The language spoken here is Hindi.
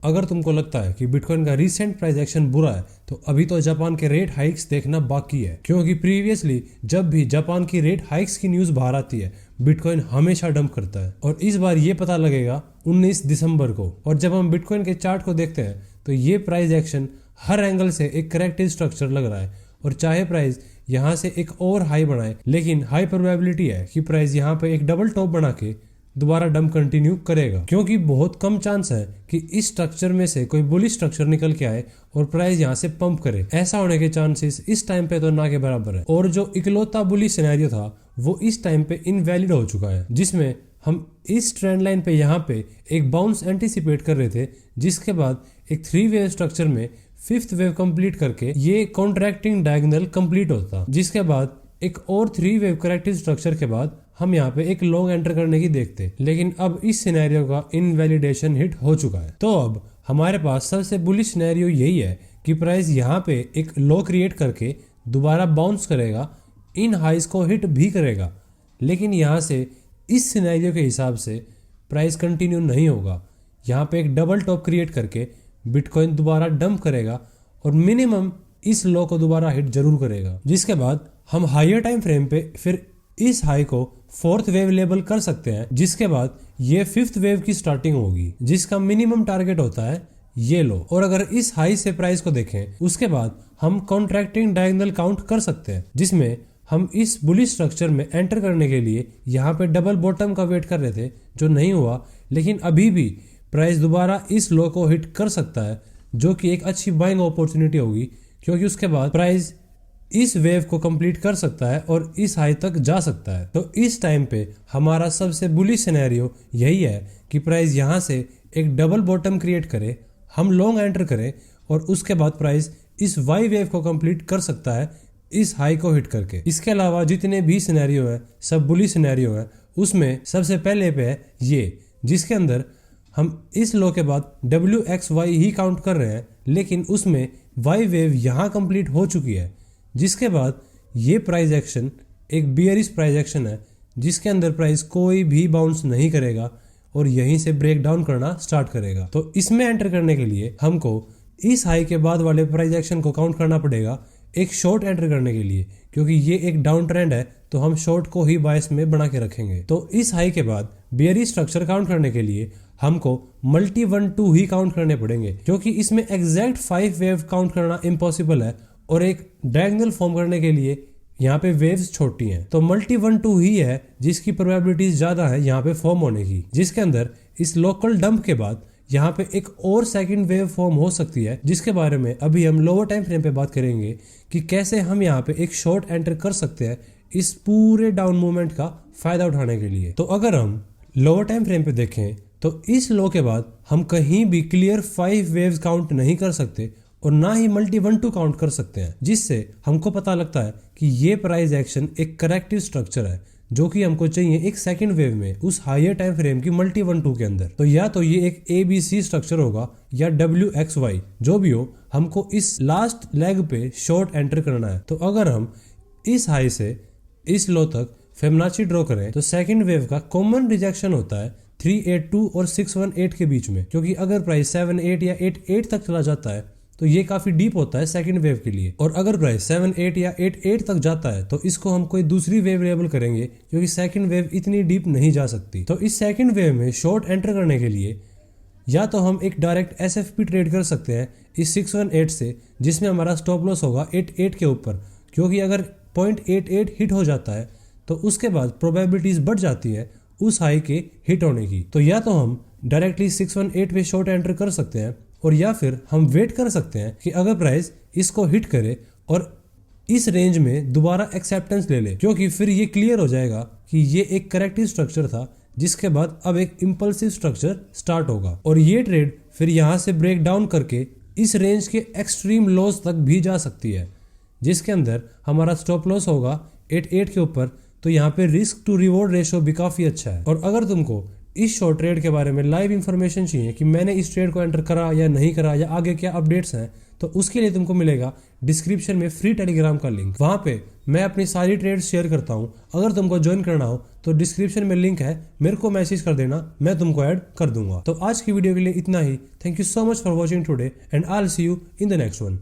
अगर तुमको लगता है कि बिटकॉइन का रीसेंट प्राइस एक्शन बुरा है तो अभी तो जापान के रेट हाइक्स देखना बाकी है, क्योंकि प्रीवियसली जब भी जापान की रेट हाइक्स की न्यूज बाहर आती है बिटकॉइन हमेशा डंप करता है। और इस बार ये पता लगेगा 19 दिसंबर को। और जब हम बिटकॉइन के चार्ट को देखते हैं तो ये प्राइस एक्शन हर एंगल से एक करेक्टिव स्ट्रक्चर लग रहा है। और चाहे प्राइस यहाँ से एक और हाई बनाए, लेकिन हाई प्रोबेबिलिटी है कि प्राइस यहाँ पे एक डबल टॉप बना के दोबारा डंप कंटिन्यू करेगा, क्योंकि बहुत कम चांस है कि इस स्ट्रक्चर में से कोई बुलिश स्ट्रक्चर निकल के आए और प्राइस यहाँ से पंप करे। ऐसा होने के चांसेस इस टाइम पे तो ना के बराबर है। और जो इकलौता बुलिश सिनेरियो था वो इस टाइम पे इनवैलिड हो चुका है, जिसमें हम इस ट्रेंड लाइन पे यहाँ पे एक बाउंस एंटिसिपेट कर रहे थे, जिसके बाद एक 3 वेव स्ट्रक्चर में 5th वेव कंप्लीट करके ये कॉन्ट्रैक्टिंग डायगोनल कंप्लीट होता, जिसके बाद एक और 3 वेव करेक्टिव स्ट्रक्चर के बाद हम यहाँ पे एक लॉन्ग एंटर करने की देखते। लेकिन अब इस सिनेरियो का इनवैलिडेशन हिट हो चुका है। तो अब हमारे पास सबसे बुलिश सिनेरियो यही है कि प्राइस यहाँ पे एक लो क्रिएट करके दोबारा बाउंस करेगा, इन हाइज को हिट भी करेगा, लेकिन यहाँ से इस सिनेरियो के हिसाब से प्राइस कंटिन्यू नहीं होगा। यहाँ पे एक डबल टॉप क्रिएट करके बिटकॉइन दोबारा डंप करेगा और मिनिमम इस लो को दोबारा हिट जरूर करेगा, जिसके बाद हम हायर टाइम फ्रेम पे फिर इस हाई को 4th वेव लेबल कर सकते हैं, जिसके बाद ये 5th वेव की स्टार्टिंग होगी, जिसका मिनिमम टारगेट होता है ये लो। और अगर इस हाई से प्राइस को देखें उसके बाद हम कॉन्ट्रैक्टिंग डायगोनल काउंट कर सकते हैं, जिसमें हम इस बुलिश स्ट्रक्चर में एंटर करने के लिए यहाँ पे डबल बॉटम का वेट कर रहे थे, जो नहीं हुआ। लेकिन अभी भी प्राइस दोबारा इस लो को हिट कर सकता है, जो कि एक अच्छी बाइंग अपॉर्चुनिटी होगी, क्योंकि उसके बाद प्राइस इस वेव को कंप्लीट कर सकता है और इस हाई तक जा सकता है। तो इस टाइम पे हमारा सबसे बुलिश सिनेरियो यही है कि प्राइस यहाँ से एक डबल बॉटम क्रिएट करे, हम लॉन्ग एंटर करें और उसके बाद प्राइस इस वाई वेव को कंप्लीट कर सकता है इस हाई को हिट करके। इसके अलावा जितने भी सिनेरियो है सब बुलिश सिनेरियो है, उसमें सबसे पहले पे है ये, जिसके अंदर हम इस लो के बाद WXY ही काउंट कर रहे हैं, लेकिन उसमें वाई वेव यहाँ कंप्लीट हो चुकी है, जिसके बाद ये प्राइस एक्शन एक बियरिश प्राइस एक्शन है, जिसके अंदर प्राइस कोई भी बाउंस नहीं करेगा और यहीं से ब्रेक डाउन करना स्टार्ट करेगा। तो इसमें एंटर करने के लिए हमको इस हाई के बाद वाले प्राइस एक्शन को काउंट करना पड़ेगा एक शॉर्ट एंटर करने के लिए, क्योंकि ये एक डाउन ट्रेंड है तो हम शॉर्ट को ही बायस में बना के रखेंगे। तो इस हाई के बाद बियरिश स्ट्रक्चर काउंट करने के लिए हमको मल्टी 1-2 ही काउंट करने पड़ेंगे, क्योंकि इसमें एग्जैक्ट 5 वेव काउंट करना इम्पॉसिबल है और एक डायगोनल फॉर्म करने के लिए यहाँ पे वेव्स छोटी हैं। तो मल्टी 1-2 ही है जिसकी प्रोबेबिलिटीज ज्यादा है यहाँ पे फॉर्म होने की, जिसके अंदर इस लोकल डंप के बाद यहाँ पे एक और सेकंड वेव फॉर्म हो सकती है, जिसके बारे में अभी हम लोअर टाइम फ्रेम पे बात करेंगे कि कैसे हम यहाँ पे एक शॉर्ट एंटर कर सकते हैं इस पूरे डाउन मूवमेंट का फायदा उठाने के लिए। तो अगर हम लोअर टाइम फ्रेम पे देखें तो इस लो के बाद हम कहीं भी क्लियर 5 वेव्स काउंट नहीं कर सकते और ना ही मल्टी 1-2 काउंट कर सकते हैं, जिससे हमको पता लगता है कि ये प्राइस एक्शन एक करेक्टिव स्ट्रक्चर है, जो कि हमको चाहिए एक सेकंड वेव में उस हायर टाइम फ्रेम की मल्टी 1-2 के अंदर। तो या तो ये एक ABC स्ट्रक्चर होगा या WXY, जो भी हो हमको इस लास्ट लेग पे शॉर्ट एंटर करना है। तो अगर हम इस हाई से इस लो तक फिबोनाची ड्रॉ करें तो सेकंड वेव का कॉमन रिजेक्शन होता है 382 और 618 के बीच में, क्योंकि अगर प्राइस 78 या 88 तक चला जाता है तो ये काफी डीप होता है सेकंड वेव के लिए। और अगर प्राइस 78 या 88 तक जाता है तो इसको हम कोई दूसरी वेव लेबल करेंगे, क्योंकि सेकंड वेव इतनी डीप नहीं जा सकती। तो इस सेकंड वेव में शॉर्ट एंटर करने के लिए या तो हम एक डायरेक्ट SFP ट्रेड कर सकते हैं इस 618 से, जिसमें हमारा स्टॉप लॉस होगा 88 के ऊपर, क्योंकि अगर 0.88 हिट हो जाता है तो उसके बाद प्रोबेबिलिटीज बढ़ जाती है उस हाई के हिट होने की। तो या तो हम डायरेक्टली 618 पे शॉर्ट एंटर कर सकते हैं, और या फिर हम वेट कर सकते हैं कि अगर प्राइस इसको हिट करे और इस रेंज में दोबारा एक्सेप्टेंस ले ले, क्योंकि फिर ये क्लियर हो जाएगा कि ये एक करेक्टिव स्ट्रक्चर था, जिसके बाद अब एक इंपल्सिव स्ट्रक्चर स्टार्ट होगा। और ये ट्रेड फिर यहाँ से ब्रेक डाउन करके इस रेंज के एक्सट्रीम लॉस तक भी जा सकती है, जिसके अंदर हमारा स्टॉप लॉस होगा 88 के ऊपर। तो यहाँ पे रिस्क टू रिवॉर्ड रेशो भी काफी अच्छा है। और अगर तुमको इस शॉर्ट ट्रेड के बारे में लाइव इन्फॉर्मेशन चाहिए कि मैंने इस ट्रेड को एंटर करा या नहीं करा या आगे क्या अपडेट्स हैं, तो उसके लिए तुमको मिलेगा डिस्क्रिप्शन में फ्री टेलीग्राम का लिंक। वहां पे मैं अपनी सारी ट्रेड्स शेयर करता हूं। अगर तुमको ज्वाइन करना हो तो डिस्क्रिप्शन में लिंक है, मेरे को मैसेज कर देना, मैं तुमको ऐड कर दूंगा। तो आज की वीडियो के लिए इतना ही। Thank you so much for watching today and I will see you in the next one.